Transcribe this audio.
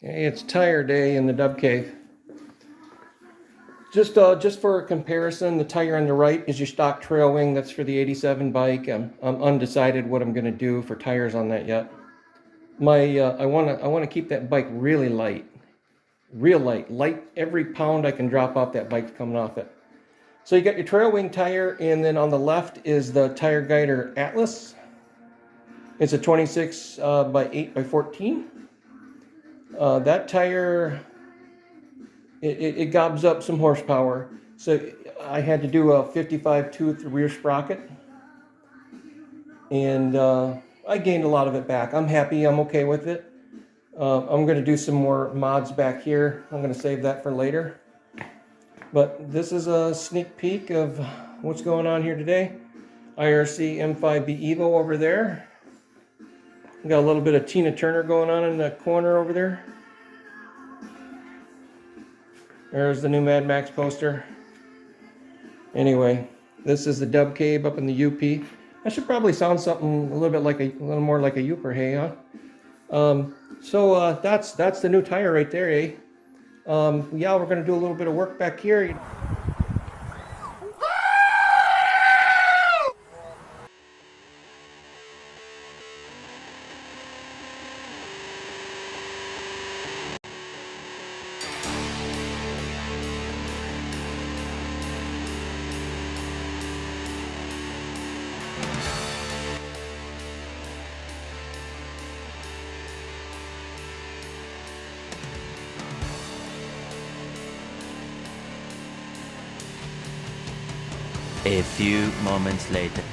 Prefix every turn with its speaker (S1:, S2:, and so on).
S1: Okay, it's tire day in the Dub Cave. Just for a comparison, the tire on the right is your stock trail wing. That's for the 87 bike. I'm undecided what I'm going to do for tires on that yet. I want to keep that bike really light, real light. Every pound I can drop off that bike's coming off it. So you got your trail wing tire, and then on the left is the Tire Guider Atlas. It's a 26 by 8 by 14. That tire, it gobs up some horsepower. So I had to do a 55 tooth rear sprocket, and I gained a lot of it back. I'm happy, I'm okay with it. I'm going to do some more mods back here. I'm going to save that for later. But this is a sneak peek of what's going on here today. IRC M5b EVO over there. We got a little bit of Tina Turner going on in the corner over there. There's the new Mad Max poster. Anyway, this is the Dub Cave up in the UP. I should probably sound something a little more like a Youper, hey, huh? So that's the new tire right there, eh? Yeah, we're gonna do a little bit of work back here.
S2: A few moments later.